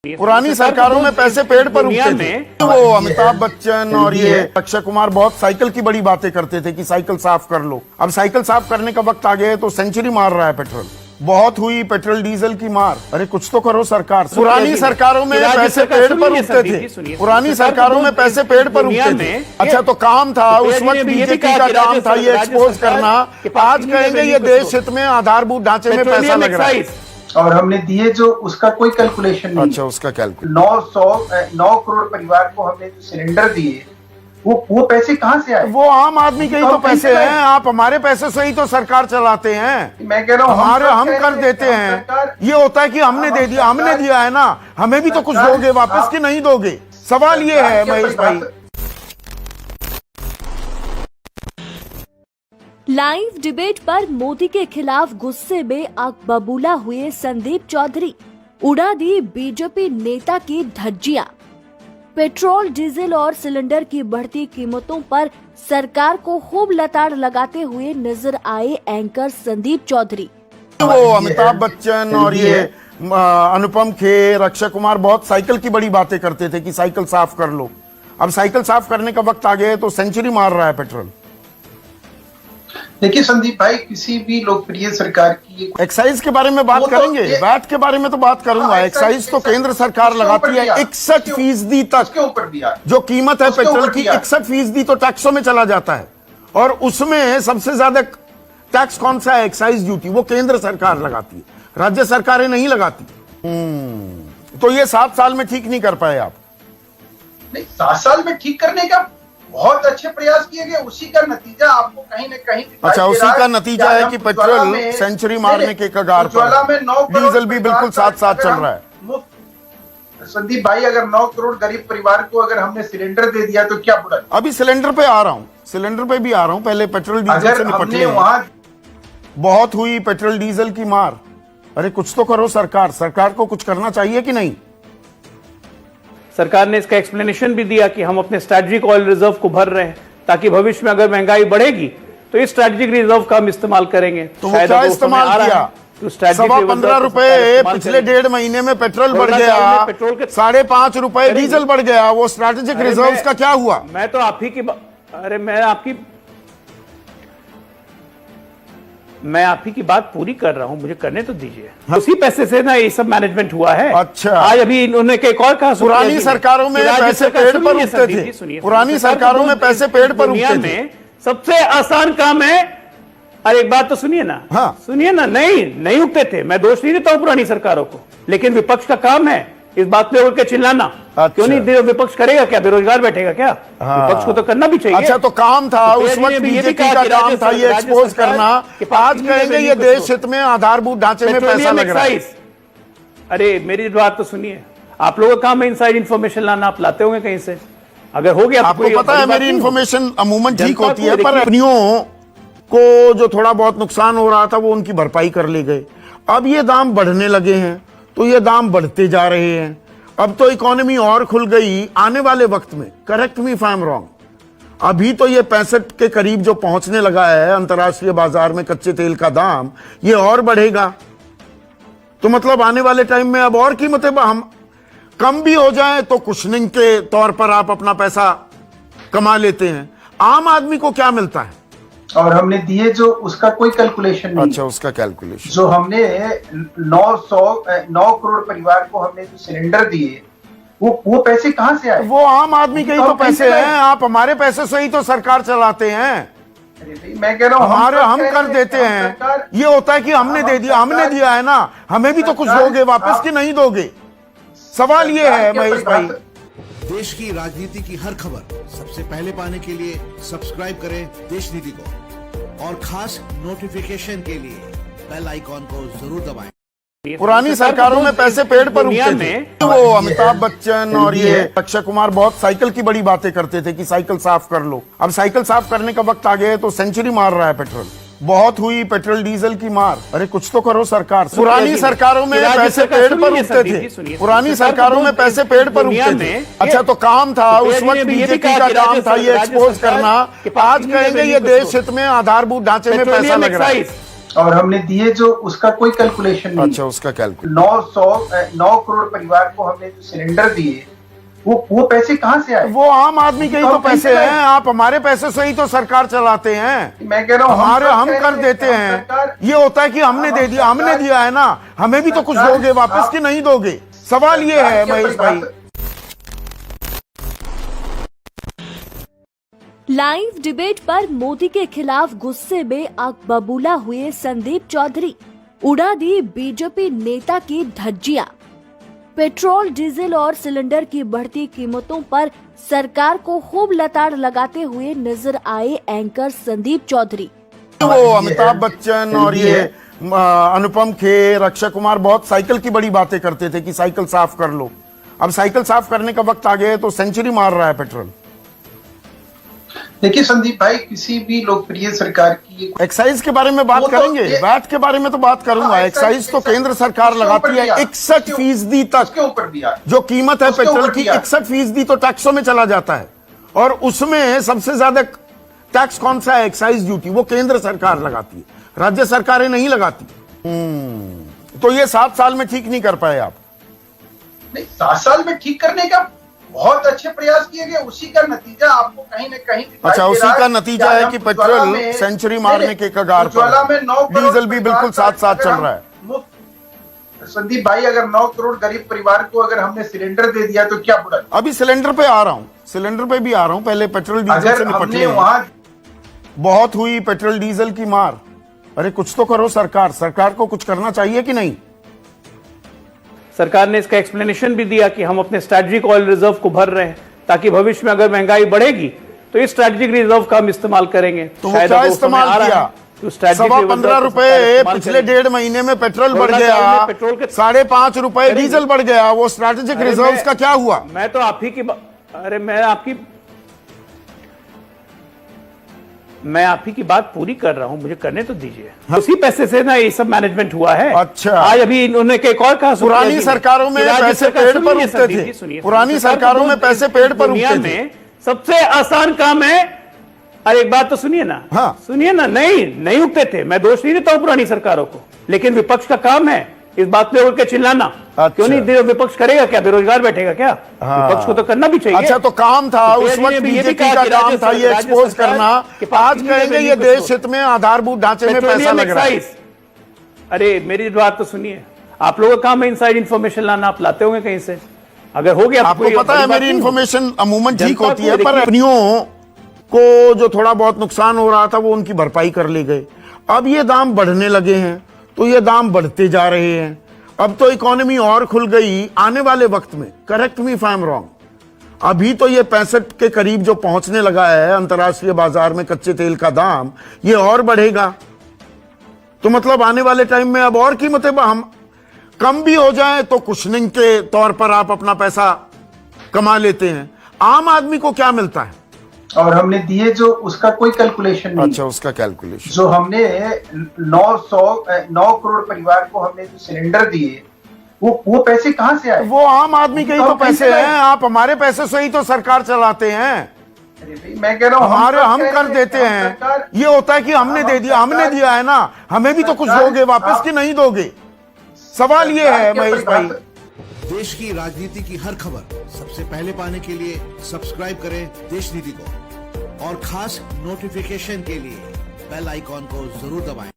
पुरानी सरकारों में पैसे पेड़ पर उगते थे। वो अमिताभ बच्चन और ये अक्षय कुमार बहुत साइकिल की बड़ी बातें करते थे कि साइकिल साफ कर लो। अब साइकिल साफ करने का वक्त आ गया है तो सेंचुरी मार रहा है पेट्रोल। बहुत हुई पेट्रोल डीजल की मार। अरे कुछ तो करो सरकार। पुरानी सरकारों में पैसे पेड़ पर उगते थे। पुरानी सरकारों में पैसे पेड़ पर उगते थे। अच्छा तो काम था उस वक्त बीजेपी का काम था ये एक्सपोज करना। आज कहेंगे ये देश हित में आधारभूत ढांचे में पैसा लग रहा है और हमने दिए जो उसका कोई कैलकुलेशन नहीं। अच्छा उसका कैलकुलेशन 9 करोड़ परिवार को हमने जो सिलेंडर दिए वो पैसे कहाँ से आए? वो आम आदमी के ही तो पैसे हैं। आप हमारे पैसे से ही तो सरकार चलाते हैं। मैं कह रहा हूँ हमारे हम कर देते हैं। ये होता है कि हमने दे दिया, हमने दिया है ना, हमें भी तो कुछ दोगे वापस कि नहीं दोगे? सवाल ये है महेश भाई। लाइव डिबेट पर मोदी के खिलाफ गुस्से में आग बबूला हुए संदीप चौधरी। उड़ा दी बीजेपी नेता की धज्जियां। पेट्रोल डीजल और सिलेंडर की बढ़ती कीमतों पर सरकार को खूब लताड़ लगाते हुए नजर आए एंकर संदीप चौधरी। वो अमिताभ बच्चन और ये अनुपम खेर अक्षय कुमार बहुत साइकिल की बड़ी बातें करते थे कि साइकिल साफ कर लो। अब साइकिल साफ करने का वक्त आ गया है तो सेंचुरी मार रहा है पेट्रोल। देखिए संदीप भाई, किसी भी लोकप्रिय सरकार की एक्साइज के बारे में बात करेंगे। वैट के बारे में तो बात करूंगा। एक्साइज तो केंद्र सरकार लगाती है 61% तक। ऊपर दिया जो कीमत है पेट्रोल की 61% तो टैक्सों में चला जाता है। और उसमें सबसे ज्यादा टैक्स कौन सा है? Excise duty. वो केंद्र सरकार लगाती है, राज्य सरकारें नहीं लगाती। तो ये 7 साल में ठीक नहीं कर पाए आप? नहीं, 7 साल में ठीक करने का बहुत अच्छे प्रयास किए गए। उसी का नतीजा आपको कहीं न कहीं अच्छा उसी का नतीजा है कि पेट्रोल सेंचुरी मारने के कगार पर, डीजल भी बिल्कुल साथ साथ चल रहा है। संदीप भाई, अगर 9 करोड़ गरीब परिवार को अगर हमने सिलेंडर दे दिया तो क्या बुरा? अभी सिलेंडर पे आ रहा हूँ, सिलेंडर पे भी आ रहा हूँ। पहले पेट्रोल डीजल से निपटने वहां बहुत हुई पेट्रोल डीजल की मार। अरे कुछ तो करो सरकार। सरकार को कुछ करना चाहिए कि नहीं? सरकार ने इसका एक्सप्लेनेशन भी दिया कि हम अपने स्ट्रैटेजिक ऑयल रिजर्व को भर रहे हैं ताकि भविष्य में अगर महंगाई बढ़ेगी तो इस स्ट्रैटेजिक रिजर्व का हम इस्तेमाल करेंगे। तो वो क्या इस्तेमाल किया? तो 15 रुपए पिछले 1.5 महीने में पेट्रोल बढ़ गया, पेट्रोल के 5.5 रुपए डीजल बढ़ गया। वो स्ट्रैटेजिक रिजर्व का क्या हुआ? मैं तो आप ही की मैं आप ही की बात पूरी कर रहा हूं, मुझे करने तो दीजिए। हाँ। उसी पैसे से ना ये सब मैनेजमेंट हुआ है। अच्छा आज अभी इन्होंने एक और कहा, पुरानी सरकारों में पैसे पेड़ पर उगते थे। पुरानी सरकारों में पैसे पेड़ पर उगते थे। सबसे आसान काम है। अरे एक बात तो सुनिए ना। हाँ सुनिए ना। नहीं उगते थे। मैं दोष नहीं देता हूं पुरानी सरकारों को, लेकिन विपक्ष का काम है इस बात पे उठ के चिल्लाना। अच्छा। क्यों नहीं? विपक्ष करेगा क्या? बेरोजगार बैठेगा क्या? हाँ। विपक्ष को तो करना भी चाहिए। अच्छा तो काम था उस वक्त बीजेपी का काम था ये एक्सपोज करना। आज कहेंगे ये देश हित में आधारभूत ढांचे में पैसा लग रहा है। अरे मेरी बात तो सुनिए। आप लोगों का काम है इनसाइड इन्फॉर्मेशन लाना। आप लाते होंगे कहीं से। अगर हो गया आपको पता है मेरी इन्फॉर्मेशन अमूमन ठीक होती है, पर कंपनियों को जो थोड़ा बहुत नुकसान हो रहा था वो उनकी भरपाई कर ले गए। अब ये दाम बढ़ने लगे हैं तो ये दाम बढ़ते जा रहे हैं। अब तो इकोनॉमी और खुल गई। आने वाले वक्त में, correct me if I am wrong, अभी तो ये 65 के करीब जो पहुंचने लगा है अंतर्राष्ट्रीय बाजार में कच्चे तेल का दाम, ये और बढ़ेगा। तो मतलब आने वाले टाइम में अब और कीमतें हम कम भी हो जाए तो कुशनिंग के तौर पर आप अपना पैसा कमा लेते हैं। आम आदमी को क्या मिलता है? और हमने दिए जो उसका कोई कैलकुलेशन नहीं। अच्छा उसका कैलकुलेशन। जो हमने 9 करोड़ परिवार को हमने जो सिलेंडर दिए वो पैसे कहाँ से आए? वो आम आदमी के ही तो पैसे हैं। आप हमारे पैसे से ही तो सरकार चलाते हैं। मैं कह रहा हूँ हमारे हम कर देते हैं। ये होता है कि हमने दे दिया, हमने दिया है ना, हमें भी तो कुछ दोगे वापस कि नहीं दोगे? सवाल ये है महेश भाई। देश की राजनीति की हर खबर सबसे पहले पाने के लिए सब्सक्राइब करें देश नीति को और खास नोटिफिकेशन के लिए बेल आइकॉन को जरूर दबाएं। पुरानी सरकारों में पैसे पेड़ पर उगते थे। वो अमिताभ बच्चन और ये अक्षय कुमार बहुत साइकिल की बड़ी बातें करते थे कि साइकिल साफ कर लो। अब साइकिल साफ करने का वक्त आ गया है तो सेंचुरी मार रहा है पेट्रोल। बहुत हुई पेट्रोल डीजल की मार। अरे कुछ तो करो सरकार। पुरानी सरकारों में पैसे पेड़ पर उगते थे। पुरानी सरकारों में पैसे पेड़ पर उगते थे। अच्छा तो काम था उस वक्त बीजेपी का काम था ये एक्सपोज करना। आज कहेंगे ये देश हित में आधारभूत ढांचे में पैसा लग रहा है। और हमने दिए जो उसका कोई कैलकुलेशन नहीं। अच्छा, उसका कैलकुलेशन 9 करोड़ परिवार को हमने जो सिलेंडर दिए वो पैसे कहाँ से आए? वो आम आदमी के ही तो पैसे हैं। आप हमारे पैसे से ही तो सरकार चलाते हैं। मैं कह रहा हूँ हम कर देते हैं। ये होता है कि हमने दे दिया, हमने दिया है ना, हमें भी तो कुछ दोगे वापस कि नहीं दोगे? सवाल ये है महेश भाई। लाइव डिबेट पर मोदी के खिलाफ गुस्से में आग बबूला हुए संदीप चौधरी, उड़ा दी बीजेपी नेता की धज्जियां। पेट्रोल, डीजल और सिलेंडर की बढ़ती कीमतों पर सरकार को खूब लताड़ लगाते हुए नजर आए एंकर संदीप चौधरी। वो अमिताभ बच्चन और ये अनुपम खेर, अक्षय कुमार बहुत साइकिल की बड़ी बातें करते थे कि साइकिल साफ कर लो। अब साइकिल साफ करने का वक्त आ गया है तो सेंचुरी मार रहा है पेट्रोल। देखिए संदीप भाई, किसी भी लोकप्रिय सरकार की एक्साइज के बारे में बात करेंगे, वैट के बारे में तो बात करूंगा। एक्साइज तो केंद्र सरकार लगाती है 61% तक। उसके ऊपर भी जो कीमत है पेट्रोल की 61% तो टैक्सों में चला जाता है। और उसमें सबसे ज्यादा टैक्स कौन सा है? Excise duty. वो केंद्र सरकार लगाती है, राज्य सरकारें नहीं लगाती। तो ये 7 साल में ठीक नहीं कर पाए आप? नहीं, 7 साल में ठीक करने का बहुत अच्छे प्रयास किए गए। उसी का नतीजा आपको कहीं न कहीं अच्छा, उसी का नतीजा है कि पेट्रोल सेंचुरी मारने के कगार पर, डीजल भी बिल्कुल साथ साथ चल रहा है। संदीप भाई, अगर 9 करोड़ गरीब परिवार को अगर हमने सिलेंडर दे दिया तो क्या बुरा? अभी सिलेंडर पे आ रहा हूं, सिलेंडर पे भी आ रहा हूं। पहले पेट्रोल डीजल से निपट ले। बहुत हुई पेट्रोल डीजल की मार। अरे कुछ तो करो सरकार, सरकार को कुछ करना चाहिए कि नहीं? सरकार ने इसका एक्सप्लेनेशन भी दिया कि हम अपने स्ट्रैटेजिक ऑयल रिजर्व को भर रहे हैं ताकि भविष्य में अगर महंगाई बढ़ेगी तो इस स्ट्रैटेजिक रिजर्व का हम इस्तेमाल करेंगे। तो क्या इस्तेमाल किया? तो 15 रुपए पिछले 1.5 महीने में पेट्रोल बढ़ गया, पेट्रोल के 5.5 रुपए डीजल बढ़ गया। वो स्ट्रैटेजिक रिजर्व का क्या हुआ? मैं तो आप ही की मैं आप ही की बात पूरी कर रहा हूं, मुझे करने तो दीजिए। हाँ। उसी पैसे से ना ये सब मैनेजमेंट हुआ है। अच्छा, आज अभी इन्होंने एक और कहा, पुरानी सरकारों में पैसे पेड़ पर उगते थे। पुरानी सरकारों में पैसे पेड़ पर उगते थे। सबसे आसान काम है। अरे एक बात तो सुनिए ना। हाँ सुनिए ना। नहीं उगते थे। मैं दोष नहीं देता हूं पुरानी सरकारों को, लेकिन विपक्ष का काम है इस बात पे उठ के चिल्लाना। अच्छा। क्यों नहीं? विपक्ष करेगा क्या? बेरोजगार बैठेगा क्या? हाँ। विपक्ष को तो करना भी चाहिए। अच्छा, तो काम था उस वक्त बीजेपी का काम था ये एक्सपोज करना। आज कहेंगे ये देश हित में आधारभूत ढांचे में पैसा लग रहा है। अरे मेरी बात तो सुनिए। आप लोगों का काम है इनसाइड इन्फॉर्मेशन लाना, आप लाते होंगे कहीं से। अगर हो गया, आपको पता है मेरी इन्फॉर्मेशन अमूमन ठीक होती है, पर कंपनियों को जो थोड़ा बहुत नुकसान हो रहा था वो उनकी भरपाई कर ले गए। अब ये दाम बढ़ने लगे हैं तो ये दाम बढ़ते जा रहे हैं। अब तो इकोनॉमी और खुल गई। आने वाले वक्त में, correct me if I am wrong, अभी तो ये 65 के करीब जो पहुंचने लगा है अंतर्राष्ट्रीय बाजार में कच्चे तेल का दाम, ये और बढ़ेगा। तो मतलब आने वाले टाइम में अब और कीमतें हम कम भी हो जाए तो कुशनिंग के तौर पर आप अपना पैसा कमा लेते हैं। आम आदमी को क्या मिलता है? और हमने दिए जो उसका कोई कैलकुलेशन नहीं। अच्छा, उसका कैलकुलेशन जो हमने 9 करोड़ परिवार को हमने जो सिलेंडर दिए वो पैसे कहाँ से आए? वो आम आदमी के ही तो पैसे हैं। आप हमारे पैसे से ही तो सरकार चलाते हैं। मैं कह रहा हूँ हम कर देते हैं। ये होता है कि हमने दे दिया, हमने दिया है ना, हमें भी तो कुछ दोगे वापस कि नहीं दोगे? सवाल ये है महेश भाई। देश की राजनीति की हर खबर सबसे पहले पाने के लिए सब्सक्राइब करें देश नीति को, और खास नोटिफिकेशन के लिए बेल आइकॉन को जरूर दबाएं।